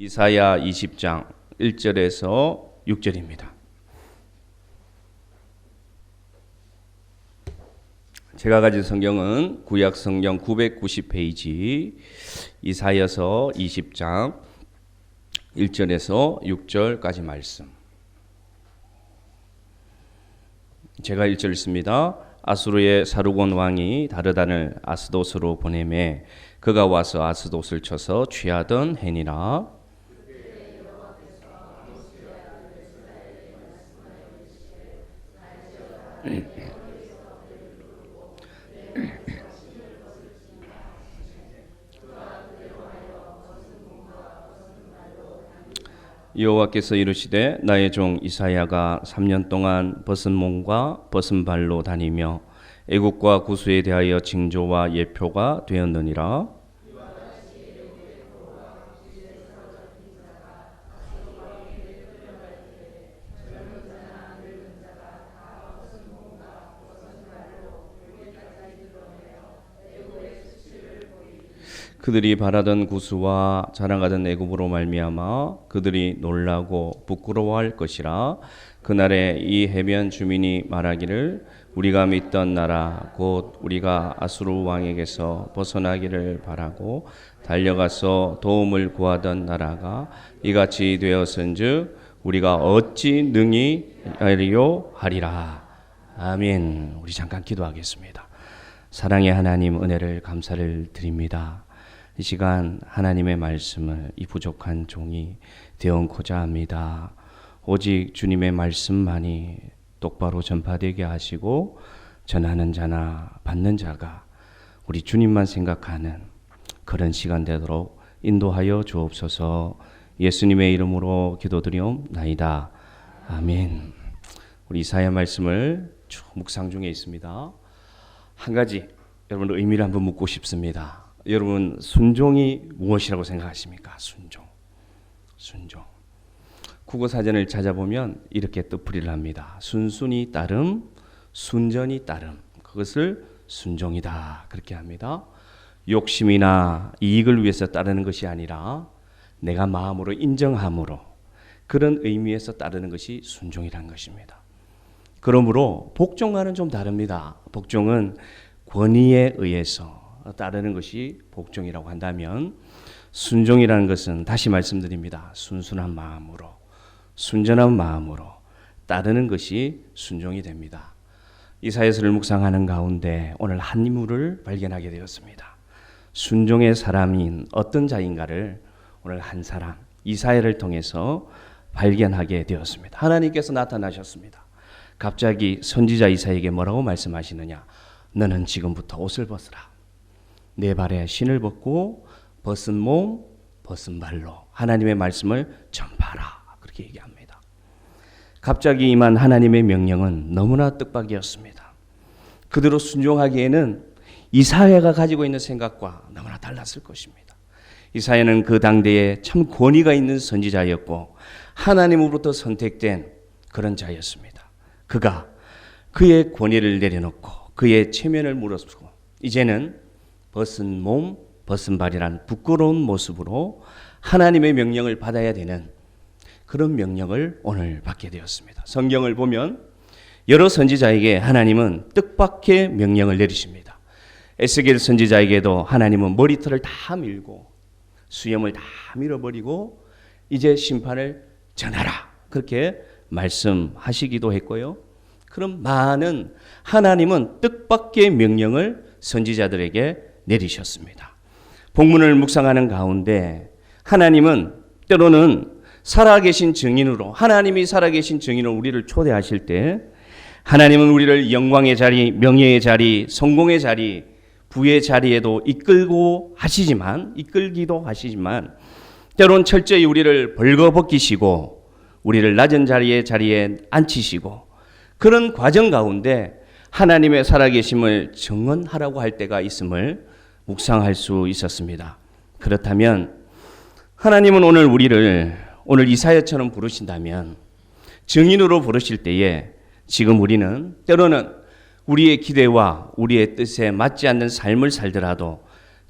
이사야 20장 1절에서 6절입니다. 제가 가진 성경은 구약 성경 990페이지 이사야서 20장 1절에서 6절까지 말씀. 제가 1절 읽습니다. 아수르의 사르곤 왕이 다르단을 아스돗으로 보내매 그가 와서 아스돗을 쳐서 취하던 해니라. 여호와께서 이르시되 나의 종 이사야가 3년 동안 벗은 몸과 벗은 발로 다니며 애국과 구수에 대하여 징조와 예표가 되었느니라. 그들이 바라던 구수와 자랑하던 애굽으로 말미암아 그들이 놀라고 부끄러워할 것이라. 그날에 이 해변 주민이 말하기를 우리가 믿던 나라 곧 우리가 아수르 왕에게서 벗어나기를 바라고 달려가서 도움을 구하던 나라가 이같이 되었은즉 우리가 어찌 능히 하리요 하리라. 아멘. 우리 잠깐 기도하겠습니다. 사랑의 하나님, 은혜를 감사를 드립니다. 이 시간 하나님의 말씀을 이 부족한 종이 되어오고자 합니다. 오직 주님의 말씀만이 똑바로 전파되게 하시고 전하는 자나 받는 자가 우리 주님만 생각하는 그런 시간 되도록 인도하여 주옵소서. 예수님의 이름으로 기도드리옵나이다. 아멘. 우리 이사야 말씀을 쭉 묵상 중에 있습니다. 한 가지 여러분 의미를 한번 묻고 싶습니다. 여러분 순종이 무엇이라고 생각하십니까? 순종. 국어사전을 찾아보면 이렇게 뜻풀이를 합니다. 순순히 따름, 순전히 따름. 그것을 순종이다 그렇게 합니다. 욕심이나 이익을 위해서 따르는 것이 아니라 내가 마음으로 인정함으로 그런 의미에서 따르는 것이 순종이라는 것입니다. 그러므로 복종과는 좀 다릅니다. 복종은 권위에 의해서 따르는 것이 복종이라고 한다면 순종이라는 것은 다시 말씀드립니다. 순순한 마음으로 순전한 마음으로 따르는 것이 순종이 됩니다. 이사야서를 묵상하는 가운데 오늘 한 인물을 발견하게 되었습니다. 순종의 사람인 어떤 자인가를 오늘 한 사람 이사야를 통해서 발견하게 되었습니다. 하나님께서 나타나셨습니다. 갑자기 선지자 이사야에게 뭐라고 말씀하시느냐? 너는 지금부터 옷을 벗으라. 내 발에 신을 벗고 벗은 몸, 벗은 발로 하나님의 말씀을 전파하라. 그렇게 얘기합니다. 갑자기 임한 하나님의 명령은 너무나 뜻밖이었습니다. 그대로 순종하기에는 이사야가 가지고 있는 생각과 너무나 달랐을 것입니다. 이사야는 그 당대에 참 권위가 있는 선지자였고 하나님으로부터 선택된 그런 자였습니다. 그가 그의 권위를 내려놓고 그의 체면을 물었고 이제는 벗은 몸, 벗은 발이란 부끄러운 모습으로 하나님의 명령을 받아야 되는 그런 명령을 오늘 받게 되었습니다. 성경을 보면 여러 선지자에게 하나님은 뜻밖의 명령을 내리십니다. 에스겔 선지자에게도 하나님은 머리털을 다 밀고 수염을 다 밀어버리고 이제 심판을 전하라 그렇게 말씀하시기도 했고요. 그럼 많은 하나님은 뜻밖의 명령을 선지자들에게 내리셨습니다. 본문을 묵상하는 가운데 하나님은 때로는 살아계신 증인으로 하나님이 살아계신 증인으로 우리를 초대하실 때 하나님은 우리를 영광의 자리, 명예의 자리, 성공의 자리, 부의 자리에도 이끌기도 하시지만 때로는 철저히 우리를 벌거벗기시고 우리를 낮은 자리에 앉히시고 그런 과정 가운데 하나님의 살아계심을 증언하라고 할 때가 있음을 묵상할 수 있었습니다. 그렇다면 하나님은 오늘 이사야처럼 부르신다면 증인으로 부르실 때에 지금 우리는 때로는 우리의 기대와 우리의 뜻에 맞지 않는 삶을 살더라도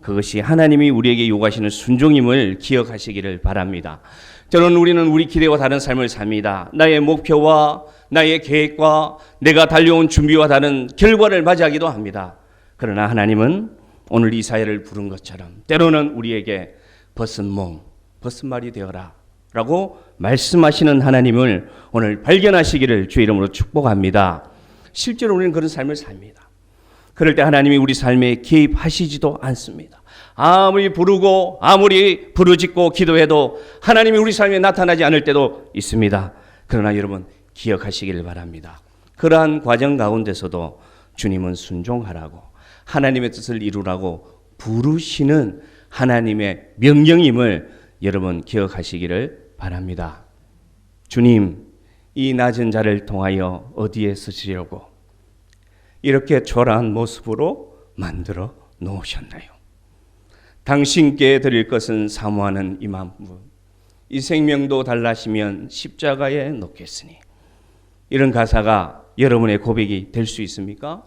그것이 하나님이 우리에게 요구하시는 순종임을 기억하시기를 바랍니다. 저는 우리 기대와 다른 삶을 삽니다. 나의 목표와 나의 계획과 내가 달려온 준비와 다른 결과를 맞이하기도 합니다. 그러나 하나님은 오늘 이사야를 부른 것처럼 때로는 우리에게 벗은 몸, 벗은 말이 되어라 라고 말씀하시는 하나님을 오늘 발견하시기를 주의 이름으로 축복합니다. 실제로 우리는 그런 삶을 삽니다. 그럴 때 하나님이 우리 삶에 개입하시지도 않습니다. 아무리 부르고 아무리 부르짖고 기도해도 하나님이 우리 삶에 나타나지 않을 때도 있습니다. 그러나 여러분 기억하시기를 바랍니다. 그러한 과정 가운데서도 주님은 순종하라고 하나님의 뜻을 이루라고 부르시는 하나님의 명령임을 여러분 기억하시기를 바랍니다. 주님, 이 낮은 자를 통하여 어디에 쓰시려고 이렇게 초라한 모습으로 만들어 놓으셨나요? 당신께 드릴 것은 사모하는 이만큼 이 생명도 달라시면 십자가에 놓겠으니. 이런 가사가 여러분의 고백이 될 수 있습니까?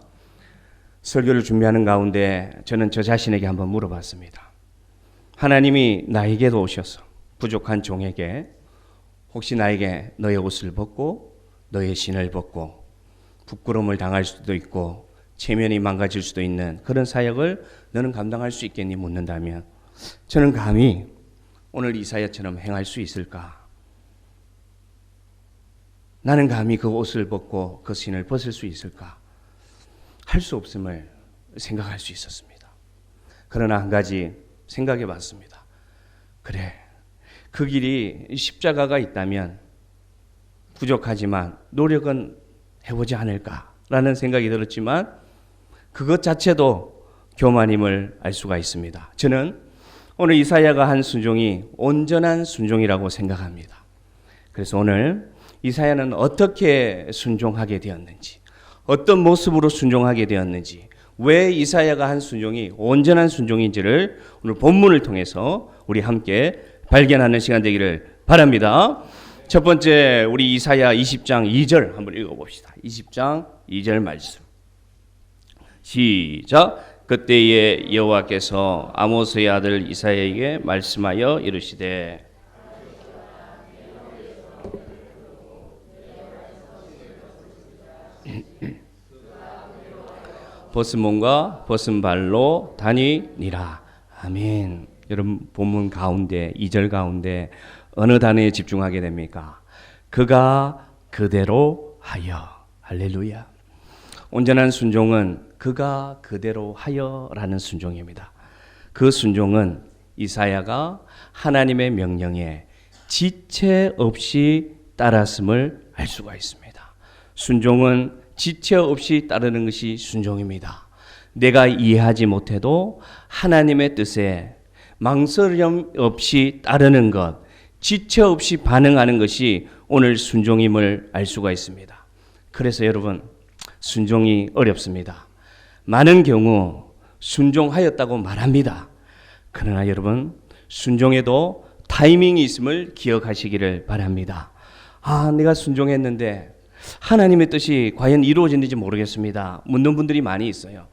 설교를 준비하는 가운데 저는 저 자신에게 한번 물어봤습니다. 하나님이 나에게도 오셔서 부족한 종에게 혹시 나에게 너의 옷을 벗고 너의 신을 벗고 부끄러움을 당할 수도 있고 체면이 망가질 수도 있는 그런 사역을 너는 감당할 수 있겠니 묻는다면 저는 감히 오늘 이사야처럼 행할 수 있을까? 나는 감히 그 옷을 벗고 그 신을 벗을 수 있을까? 할 수 없음을 생각할 수 있었습니다. 그러나 한 가지 생각해 봤습니다. 그래, 그 길이 십자가가 있다면 부족하지만 노력은 해보지 않을까라는 생각이 들었지만 그것 자체도 교만임을 알 수가 있습니다. 저는 오늘 이사야가 한 순종이 온전한 순종이라고 생각합니다. 그래서 오늘 이사야는 어떻게 순종하게 되었는지, 어떤 모습으로 순종하게 되었는지, 왜 이사야가 한 순종이 온전한 순종인지를 오늘 본문을 통해서 우리 함께 발견하는 시간 되기를 바랍니다. 첫 번째 우리 이사야 20장 2절 한번 읽어봅시다. 20장 2절 말씀 시작. 그때에 여호와께서 아모스의 아들 이사야에게 말씀하여 이르시되 벗은 몸과 벗은 발로 다니니라. 아멘. 여러분 본문 가운데 2절 가운데 어느 단어에 집중하게 됩니까? 그가 그대로 하여. 할렐루야. 온전한 순종은 그가 그대로 하여라는 순종입니다. 그 순종은 이사야가 하나님의 명령에 지체 없이 따랐음을 알 수가 있습니다. 순종은 지체 없이 따르는 것이 순종입니다. 내가 이해하지 못해도 하나님의 뜻에 망설임 없이 따르는 것, 지체 없이 반응하는 것이 오늘 순종임을 알 수가 있습니다. 그래서 여러분 순종이 어렵습니다. 많은 경우 순종하였다고 말합니다. 그러나 여러분 순종에도 타이밍이 있음을 기억하시기를 바랍니다. 내가 순종했는데 하나님의 뜻이 과연 이루어졌는지 모르겠습니다. 묻는 분들이 많이 있어요.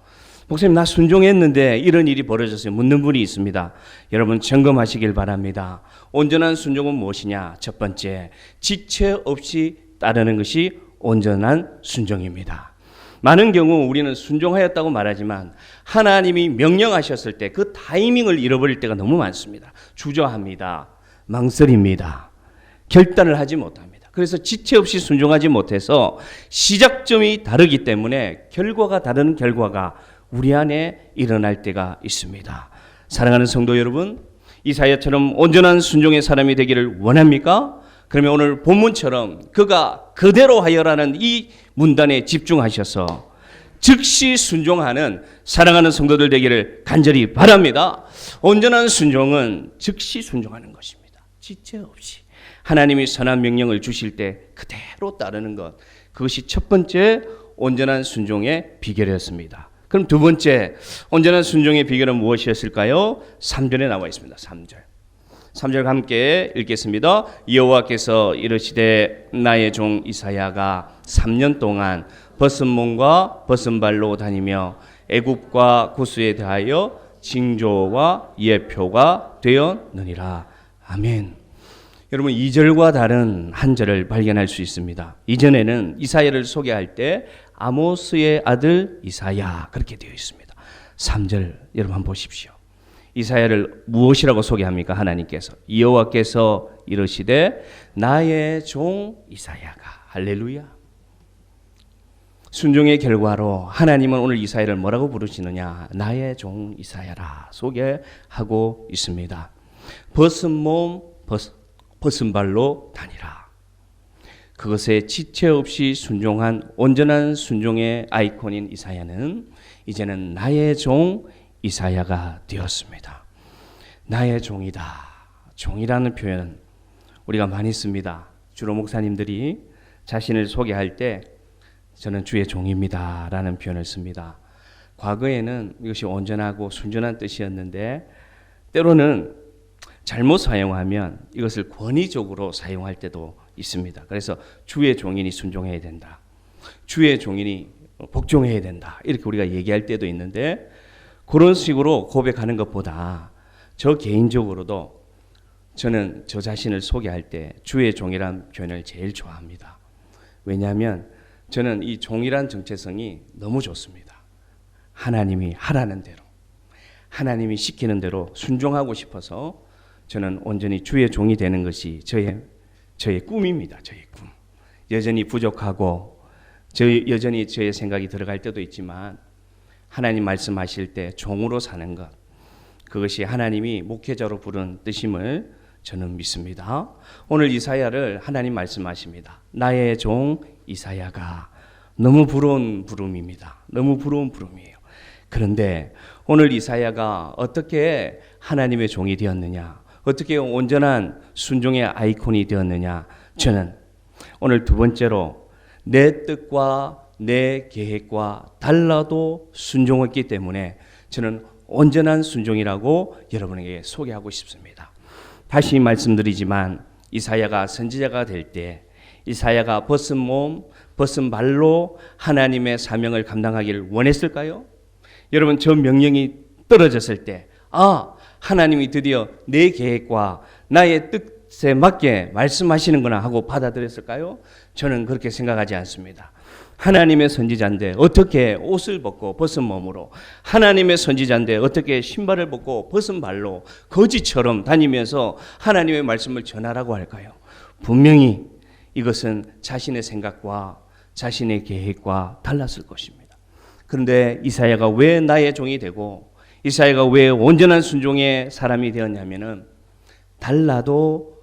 목사님 나 순종했는데 이런 일이 벌어졌어요. 묻는 분이 있습니다. 여러분 점검하시길 바랍니다. 온전한 순종은 무엇이냐? 첫 번째, 지체 없이 따르는 것이 온전한 순종입니다. 많은 경우 우리는 순종하였다고 말하지만 하나님이 명령하셨을 때 그 타이밍을 잃어버릴 때가 너무 많습니다. 주저합니다. 망설입니다. 결단을 하지 못합니다. 그래서 지체 없이 순종하지 못해서 시작점이 다르기 때문에 결과가 다른 결과가 우리 안에 일어날 때가 있습니다. 사랑하는 성도 여러분, 이사야처럼 온전한 순종의 사람이 되기를 원합니까? 그러면 오늘 본문처럼 그가 그대로 하여라는 이 문단에 집중하셔서 즉시 순종하는 사랑하는 성도들 되기를 간절히 바랍니다. 온전한 순종은 즉시 순종하는 것입니다. 지체 없이 하나님이 선한 명령을 주실 때 그대로 따르는 것, 그것이 첫 번째 온전한 순종의 비결이었습니다. 그럼 두 번째 온전한 순종의 비결은 무엇이었을까요? 3절에 나와 있습니다. 3절 함께 읽겠습니다. 여호와께서 이르시되 나의 종 이사야가 3년 동안 벗은 몸과 벗은 발로 다니며 애굽과 구스에 대하여 징조와 예표가 되었느니라. 아멘. 여러분 2절과 다른 한 절을 발견할 수 있습니다. 이전에는 이사야를 소개할 때 아모스의 아들 이사야 그렇게 되어 있습니다. 3절 여러분 한번 보십시오. 이사야를 무엇이라고 소개합니까? 하나님께서 여호와께서 이르시되 나의 종 이사야가 할렐루야. 순종의 결과로 하나님은 오늘 이사야를 뭐라고 부르시느냐? 나의 종 이사야라 소개하고 있습니다. 벗은 몸 벗은 발로 다니라. 그것에 지체 없이 순종한 온전한 순종의 아이콘인 이사야는 이제는 나의 종 이사야가 되었습니다. 나의 종이다. 종이라는 표현 우리가 많이 씁니다. 주로 목사님들이 자신을 소개할 때 저는 주의 종입니다 라는 표현을 씁니다. 과거에는 이것이 온전하고 순전한 뜻이었는데 때로는 잘못 사용하면 이것을 권위적으로 사용할 때도 있습니다. 그래서 주의 종인이 순종해야 된다. 주의 종인이 복종해야 된다. 이렇게 우리가 얘기할 때도 있는데 그런 식으로 고백하는 것보다 저 개인적으로도 저는 저 자신을 소개할 때 주의 종이란 표현을 제일 좋아합니다. 왜냐하면 저는 이 종이란 정체성이 너무 좋습니다. 하나님이 하라는 대로, 하나님이 시키는 대로 순종하고 싶어서 저는 온전히 주의 종이 되는 것이 저의 꿈입니다. 저의 꿈. 여전히 부족하고 여전히 저의 생각이 들어갈 때도 있지만 하나님 말씀하실 때 종으로 사는 것, 그것이 하나님이 목회자로 부른 뜻임을 저는 믿습니다. 오늘 이사야를 하나님 말씀하십니다. 나의 종 이사야가. 너무 부러운 부름입니다. 너무 부러운 부름이에요. 그런데 오늘 이사야가 어떻게 하나님의 종이 되었느냐, 어떻게 온전한 순종의 아이콘이 되었느냐, 저는 오늘 두 번째로 내 뜻과 내 계획과 달라도 순종했기 때문에 저는 온전한 순종이라고 여러분에게 소개하고 싶습니다. 다시 말씀드리지만 이사야가 선지자가 될 때 이사야가 벗은 몸, 벗은 발로 하나님의 사명을 감당하기를 원했을까요? 여러분 저 명령이 떨어졌을 때 하나님이 드디어 내 계획과 나의 뜻에 맞게 말씀하시는구나 하고 받아들였을까요? 저는 그렇게 생각하지 않습니다. 하나님의 선지자인데 어떻게 옷을 벗고 벗은 몸으로, 하나님의 선지자인데 어떻게 신발을 벗고 벗은 발로 거지처럼 다니면서 하나님의 말씀을 전하라고 할까요? 분명히 이것은 자신의 생각과 자신의 계획과 달랐을 것입니다. 그런데 이사야가 왜 나의 종이 되고 이사야가 왜 온전한 순종의 사람이 되었냐면은 달라도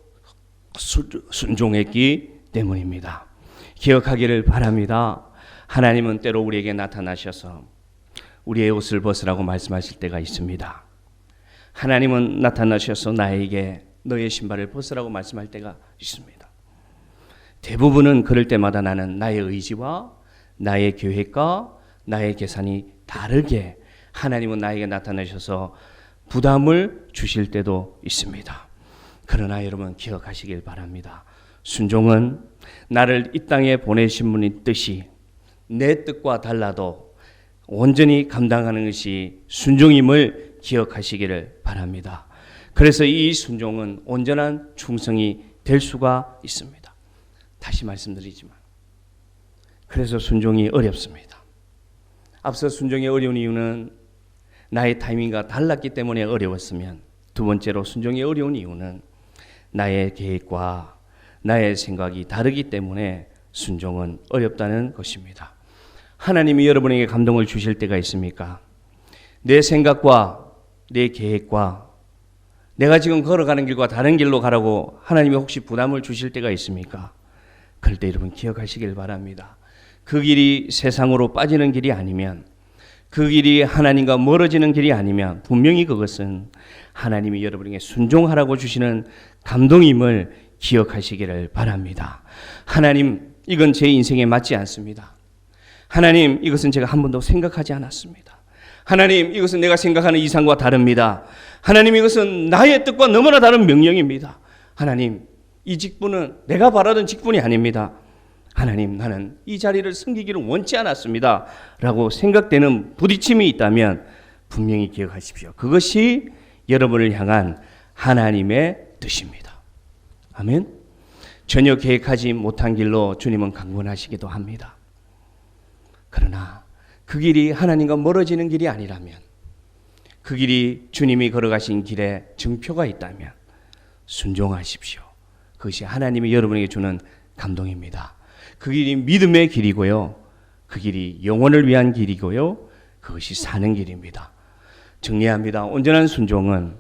순종했기 때문입니다. 기억하기를 바랍니다. 하나님은 때로 우리에게 나타나셔서 우리의 옷을 벗으라고 말씀하실 때가 있습니다. 하나님은 나타나셔서 나에게 너의 신발을 벗으라고 말씀할 때가 있습니다. 대부분은 그럴 때마다 나는 나의 의지와 나의 계획과 나의 계산이 다르게 하나님은 나에게 나타나셔서 부담을 주실 때도 있습니다. 그러나 여러분 기억하시길 바랍니다. 순종은 나를 이 땅에 보내신 분의 뜻이 내 뜻과 달라도 온전히 감당하는 것이 순종임을 기억하시기를 바랍니다. 그래서 이 순종은 온전한 충성이 될 수가 있습니다. 다시 말씀드리지만 그래서 순종이 어렵습니다. 앞서 순종이 어려운 이유는 나의 타이밍과 달랐기 때문에 어려웠으면, 두 번째로 순종이 어려운 이유는 나의 계획과 나의 생각이 다르기 때문에 순종은 어렵다는 것입니다. 하나님이 여러분에게 감동을 주실 때가 있습니까? 내 생각과 내 계획과 내가 지금 걸어가는 길과 다른 길로 가라고 하나님이 혹시 부담을 주실 때가 있습니까? 그럴 때 여러분 기억하시길 바랍니다. 그 길이 세상으로 빠지는 길이 아니면, 그 길이 하나님과 멀어지는 길이 아니면 분명히 그것은 하나님이 여러분에게 순종하라고 주시는 감동임을 기억하시기를 바랍니다. 하나님, 이건 제 인생에 맞지 않습니다. 하나님, 이것은 제가 한 번도 생각하지 않았습니다. 하나님, 이것은 내가 생각하는 이상과 다릅니다. 하나님, 이것은 나의 뜻과 너무나 다른 명령입니다. 하나님, 이 직분은 내가 바라던 직분이 아닙니다. 하나님, 나는 이 자리를 섬기기를 원치 않았습니다 라고 생각되는 부딪힘이 있다면 분명히 기억하십시오. 그것이 여러분을 향한 하나님의 뜻입니다. 아멘. 전혀 계획하지 못한 길로 주님은 강권하시기도 합니다. 그러나 그 길이 하나님과 멀어지는 길이 아니라면, 그 길이 주님이 걸어가신 길에 증표가 있다면 순종하십시오. 그것이 하나님이 여러분에게 주는 감동입니다. 그 길이 믿음의 길이고요, 그 길이 영혼을 위한 길이고요, 그것이 사는 길입니다. 정리합니다. 온전한 순종은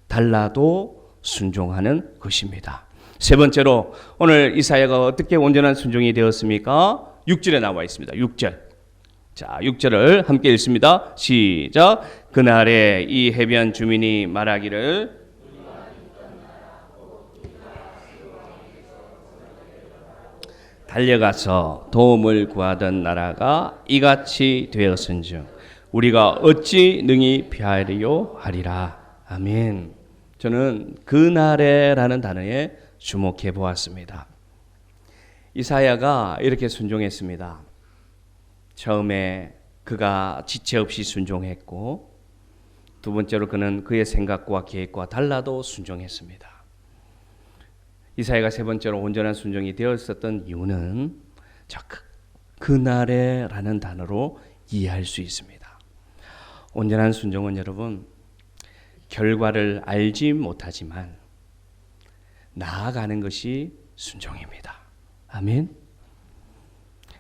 달라도 순종하는 것입니다. 세 번째로 오늘 이사야가 어떻게 온전한 순종이 되었습니까? 6절에 나와 있습니다. 6절. 자, 6절을 함께 읽습니다. 시작. 그날에 이 해변 주민이 말하기를 달려가서 도움을 구하던 나라가 이같이 되었은즉 우리가 어찌 능히 피하리요 하리라. 아멘. 저는 그날에라는 단어에 주목해 보았습니다. 이사야가 이렇게 순종했습니다. 처음에 그가 지체 없이 순종했고, 두 번째로 그는 그의 생각과 계획과 달라도 순종했습니다. 이사야가 세 번째로 온전한 순종이 되었었던 이유는 그날에라는 단어로 이해할 수 있습니다. 온전한 순종은 여러분, 결과를 알지 못하지만 나아가는 것이 순종입니다. 아멘.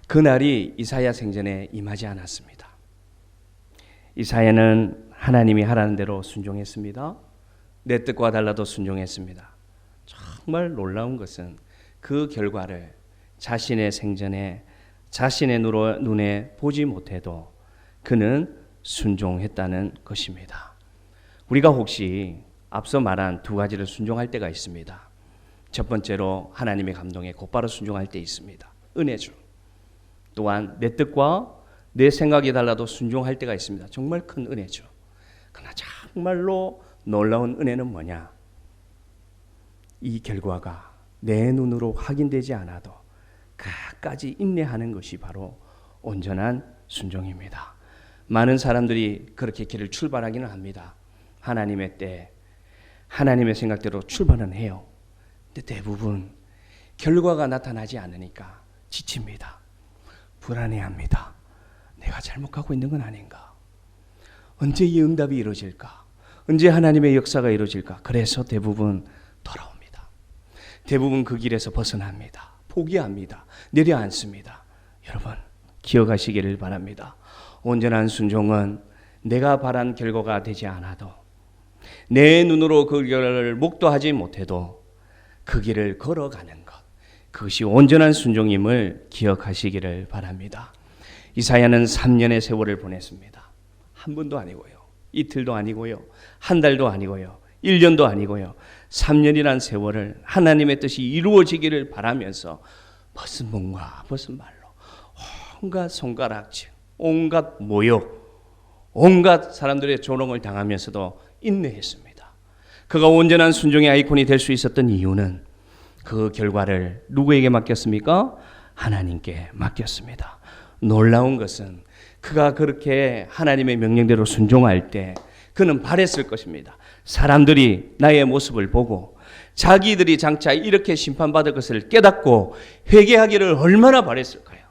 그날이 이사야 생전에 임하지 않았습니다. 이사야는 하나님이 하라는 대로 순종했습니다. 내 뜻과 달라도 순종했습니다. 정말 놀라운 것은 그 결과를 자신의 생전에 자신의 눈에 보지 못해도 그는 순종했다는 것입니다. 우리가 혹시 앞서 말한 두 가지를 순종할 때가 있습니다. 첫 번째로 하나님의 감동에 곧바로 순종할 때 있습니다. 은혜죠. 또한 내 뜻과 내 생각이 달라도 순종할 때가 있습니다. 정말 큰 은혜죠. 그러나 정말로 놀라운 은혜는 뭐냐? 이 결과가 내 눈으로 확인되지 않아도 끝까지 인내하는 것이 바로 온전한 순종입니다. 많은 사람들이 그렇게 길을 출발하기는 합니다. 하나님의 때, 하나님의 생각대로 출발은 해요. 근데 대부분 결과가 나타나지 않으니까 지칩니다. 불안해합니다. 내가 잘못 가고 있는 건 아닌가? 언제 이 응답이 이루어질까? 언제 하나님의 역사가 이루어질까? 그래서 대부분 돌아옵니다. 대부분 그 길에서 벗어납니다. 포기합니다. 내려앉습니다. 여러분, 기억하시기를 바랍니다. 온전한 순종은 내가 바란 결과가 되지 않아도, 내 눈으로 그 결과를 목도하지 못해도 그 길을 걸어가는 것, 그것이 온전한 순종임을 기억하시기를 바랍니다. 이사야는 3년의 세월을 보냈습니다. 한 번도 아니고요, 이틀도 아니고요, 한 달도 아니고요, 1년도 아니고요, 3년이란 세월을 하나님의 뜻이 이루어지기를 바라면서 벗은 몸과 벗은 발로 온갖 손가락질, 온갖 모욕, 온갖 사람들의 조롱을 당하면서도 인내했습니다. 그가 온전한 순종의 아이콘이 될 수 있었던 이유는 그 결과를 누구에게 맡겼습니까? 하나님께 맡겼습니다. 놀라운 것은 그가 그렇게 하나님의 명령대로 순종할 때 그는 바랬을 것입니다. 사람들이 나의 모습을 보고 자기들이 장차 이렇게 심판받을 것을 깨닫고 회개하기를 얼마나 바랬을까요?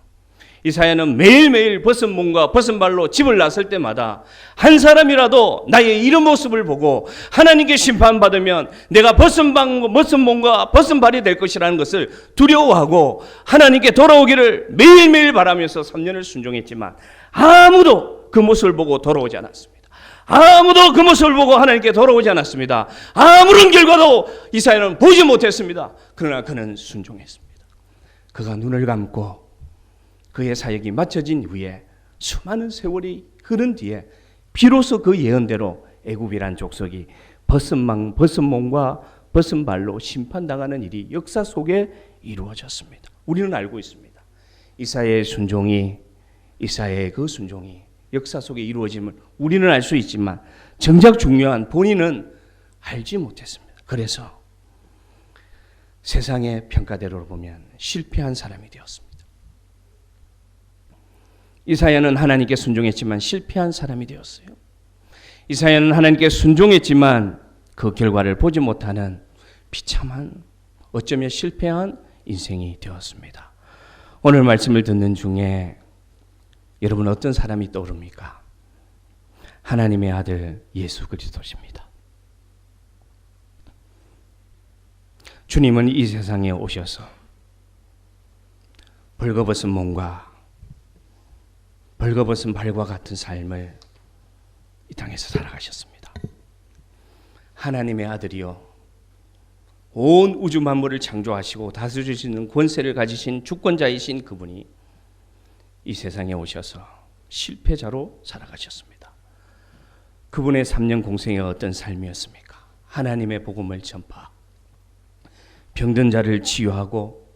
이사야는 매일매일 벗은 몸과 벗은 발로 집을 나설 때마다 한 사람이라도 나의 이런 모습을 보고 하나님께 심판받으면 내가 벗은 몸과 벗은 발이 될 것이라는 것을 두려워하고 하나님께 돌아오기를 매일매일 바라면서 3년을 순종했지만 아무도 그 모습을 보고 돌아오지 않았습니다. 아무도 그 모습을 보고 하나님께 돌아오지 않았습니다. 아무런 결과도 이사야는 보지 못했습니다. 그러나 그는 순종했습니다. 그가 눈을 감고 그의 사역이 마쳐진 후에 수많은 세월이 흐른 뒤에 비로소 그 예언대로 애굽이란 족속이 벗은 몸과 벗은 발로 심판당하는 일이 역사 속에 이루어졌습니다. 우리는 알고 있습니다. 이사야의 그 순종이 역사 속에 이루어짐을 우리는 알 수 있지만 정작 중요한 본인은 알지 못했습니다. 그래서 세상의 평가대로 보면 실패한 사람이 되었습니다. 이사야는 하나님께 순종했지만 실패한 사람이 되었어요. 이사야는 하나님께 순종했지만 그 결과를 보지 못하는 비참한, 어쩌면 실패한 인생이 되었습니다. 오늘 말씀을 듣는 중에 여러분 어떤 사람이 떠오릅니까? 하나님의 아들 예수 그리스도십니다. 주님은 이 세상에 오셔서 벌거벗은 몸과 벌거벗은 발과 같은 삶을 이 땅에서 살아가셨습니다. 하나님의 아들이요, 온 우주 만물을 창조하시고 다스리시는 권세를 가지신 주권자이신 그분이 이 세상에 오셔서 실패자로 살아가셨습니다. 그분의 3년 공생의 어떤 삶이었습니까? 하나님의 복음을 전파, 병든 자를 치유하고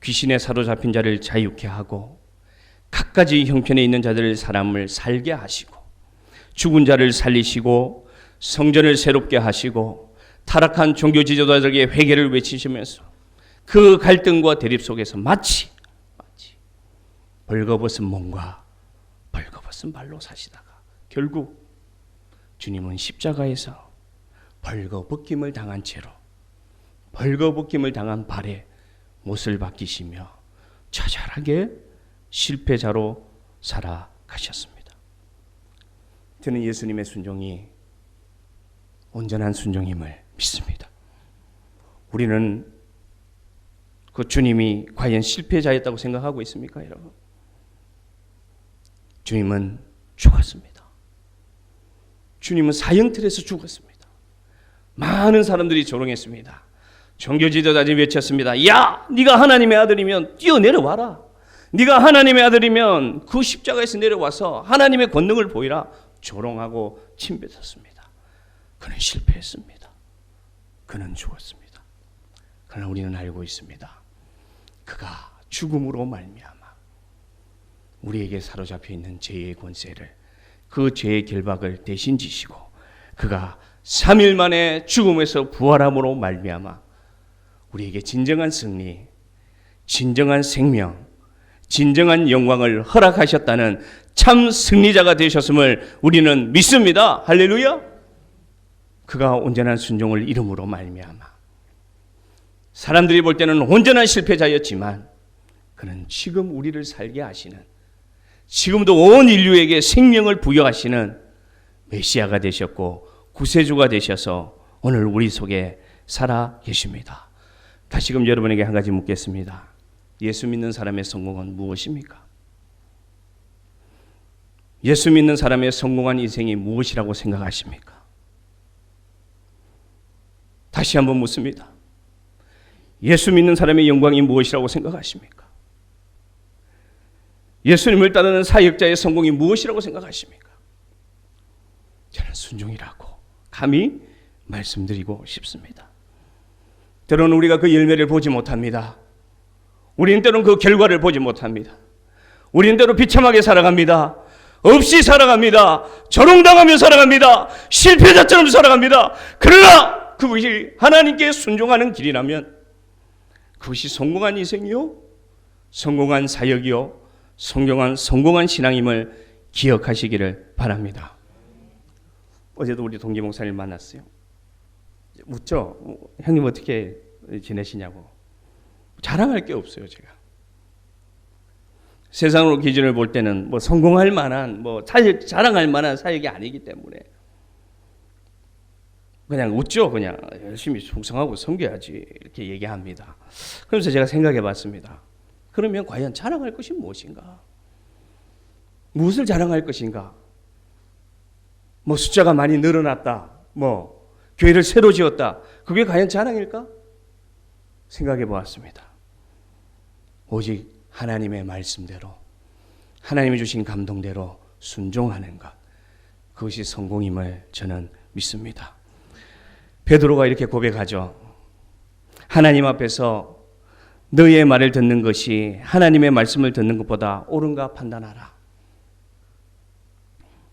귀신에 사로잡힌 자를 자유케 하고 갖가지 형편에 있는 자들을 사람을 살게 하시고 죽은 자를 살리시고 성전을 새롭게 하시고 타락한 종교 지도자들에게 회개를 외치시면서 그 갈등과 대립 속에서 마치 벌거벗은 몸과 벌거벗은 발로 사시다가 결국 주님은 십자가에서 벌거벗김을 당한 채로 벌거벗김을 당한 발에 못을 박히시며 처절하게 실패자로 살아가셨습니다. 저는 예수님의 순종이 온전한 순종임을 믿습니다. 우리는 그 주님이 과연 실패자였다고 생각하고 있습니까, 여러분? 주님은 죽었습니다. 주님은 사형틀에서 죽었습니다. 많은 사람들이 조롱했습니다. 종교 지도자들이 외쳤습니다. 야, 네가 하나님의 아들이면 뛰어내려와라. 네가 하나님의 아들이면 그 십자가에서 내려와서 하나님의 권능을 보이라. 조롱하고 침뱉었습니다. 그는 실패했습니다. 그는 죽었습니다. 그러나 우리는 알고 있습니다. 그가 죽음으로 말미암아 우리에게 사로잡혀 있는 죄의 권세를, 그 죄의 결박을 대신 지시고 그가 3일 만에 죽음에서 부활함으로 말미암아 우리에게 진정한 승리, 진정한 생명, 진정한 영광을 허락하셨다는 참 승리자가 되셨음을 우리는 믿습니다. 할렐루야. 그가 온전한 순종을 이름으로 말미암아 사람들이 볼 때는 온전한 실패자였지만 그는 지금 우리를 살게 하시는, 지금도 온 인류에게 생명을 부여하시는 메시아가 되셨고 구세주가 되셔서 오늘 우리 속에 살아 계십니다. 다시금 여러분에게 한 가지 묻겠습니다. 예수 믿는 사람의 성공은 무엇입니까? 예수 믿는 사람의 성공한 인생이 무엇이라고 생각하십니까? 다시 한번 묻습니다. 예수 믿는 사람의 영광이 무엇이라고 생각하십니까? 예수님을 따르는 사역자의 성공이 무엇이라고 생각하십니까? 저는 순종이라고 감히 말씀드리고 싶습니다. 때로는 우리가 그 열매를 보지 못합니다. 우리는 때로는 그 결과를 보지 못합니다. 우리는 때로 비참하게 살아갑니다. 없이 살아갑니다. 조롱당하며 살아갑니다. 실패자처럼 살아갑니다. 그러나 그것이 하나님께 순종하는 길이라면 그것이 성공한 인생이요, 성공한 사역이요, 성공한 신앙임을 기억하시기를 바랍니다. 어제도 우리 동기 목사님 만났어요. 묻죠. 형님 어떻게 지내시냐고. 자랑할 게 없어요, 제가. 세상으로 기준을 볼 때는 뭐 성공할 만한, 뭐 자랑할 만한 사역이 아니기 때문에 그냥 웃죠. 그냥 열심히 충성하고 섬겨야지 이렇게 얘기합니다. 그래서 제가 생각해 봤습니다. 그러면 과연 자랑할 것이 무엇인가? 무엇을 자랑할 것인가? 뭐 숫자가 많이 늘어났다, 뭐 교회를 새로 지었다, 그게 과연 자랑일까? 생각해 보았습니다. 오직 하나님의 말씀대로, 하나님이 주신 감동대로 순종하는 것, 그것이 성공임을 저는 믿습니다. 베드로가 이렇게 고백하죠. 하나님 앞에서 너의 말을 듣는 것이 하나님의 말씀을 듣는 것보다 옳은가 판단하라.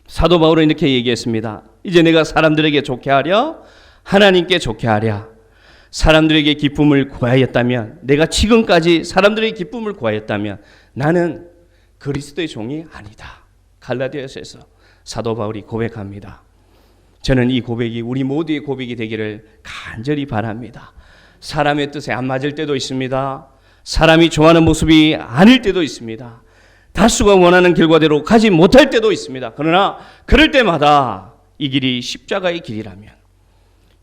사도 바울은 이렇게 얘기했습니다. 이제 내가 사람들에게 좋게 하랴, 하나님께 좋게 하랴. 사람들에게 기쁨을 구하였다면, 내가 지금까지 사람들에게 기쁨을 구하였다면 나는 그리스도의 종이 아니다. 갈라디아서에서 사도 바울이 고백합니다. 저는 이 고백이 우리 모두의 고백이 되기를 간절히 바랍니다. 사람의 뜻에 안 맞을 때도 있습니다. 사람이 좋아하는 모습이 아닐 때도 있습니다. 다수가 원하는 결과대로 가지 못할 때도 있습니다. 그러나 그럴 때마다 이 길이 십자가의 길이라면,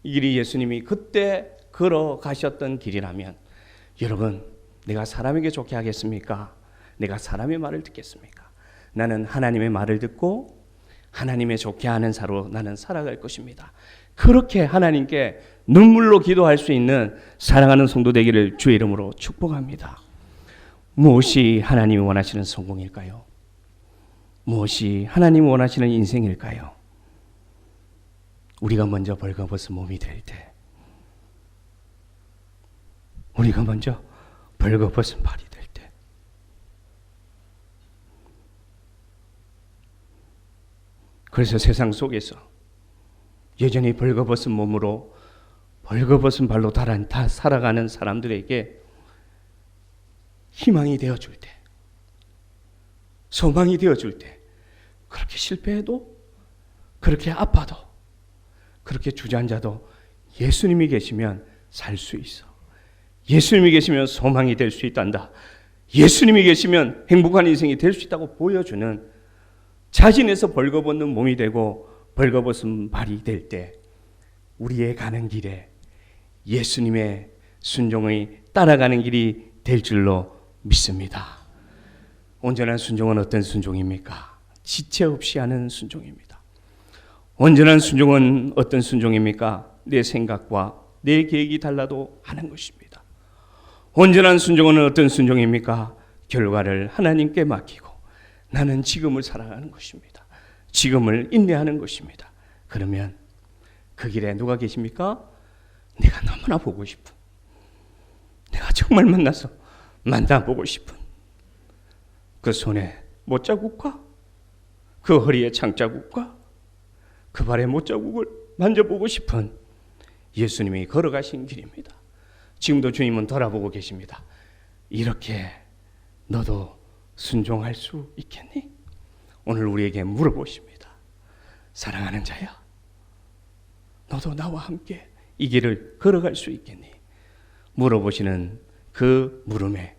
이 길이 예수님이 그때 걸어가셨던 길이라면, 여러분, 내가 사람에게 좋게 하겠습니까? 내가 사람의 말을 듣겠습니까? 나는 하나님의 말을 듣고 하나님의 좋게 하는 사로 나는 살아갈 것입니다. 그렇게 하나님께 눈물로 기도할 수 있는 사랑하는 성도 되기를 주의 이름으로 축복합니다. 무엇이 하나님이 원하시는 성공일까요? 무엇이 하나님이 원하시는 인생일까요? 우리가 먼저 벌거벗은 몸이 될 때, 우리가 먼저 벌거벗은 발이 될 때, 그래서 세상 속에서 여전히 벌거벗은 몸으로 벌거벗은 발로 다 살아가는 사람들에게 희망이 되어줄 때, 소망이 되어줄 때, 그렇게 실패해도, 그렇게 아파도, 그렇게 주저앉아도 예수님이 계시면 살 수 있어. 예수님이 계시면 소망이 될 수 있단다. 예수님이 계시면 행복한 인생이 될 수 있다고 보여주는, 자진해서 벌거벗는 몸이 되고 벌거벗은 발이 될 때 우리의 가는 길에 예수님의 순종의 따라가는 길이 될 줄로 믿습니다. 온전한 순종은 어떤 순종입니까? 지체 없이 하는 순종입니다. 온전한 순종은 어떤 순종입니까? 내 생각과 내 계획이 달라도 하는 것입니다. 온전한 순종은 어떤 순종입니까? 결과를 하나님께 맡기고 나는 지금을 살아가는 것입니다. 지금을 인내하는 것입니다. 그러면 그 길에 누가 계십니까? 내가 너무나 보고 싶은, 내가 정말 만나보고 싶은 그 손에 못자국과 그 허리에 창자국과 그 발에 못자국을 만져보고 싶은 예수님이 걸어가신 길입니다. 지금도 주님은 돌아보고 계십니다. 이렇게 너도 순종할 수 있겠니? 오늘 우리에게 물어보십니다. 사랑하는 자야, 너도 나와 함께 이 길을 걸어갈 수 있겠니? 물어보시는 그 물음에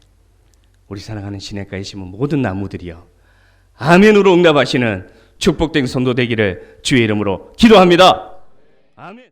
우리 사랑하는 시냇가에 심은 모든 나무들이여 아멘으로 응답하시는 축복된 성도 되기를 주의 이름으로 기도합니다. 아멘.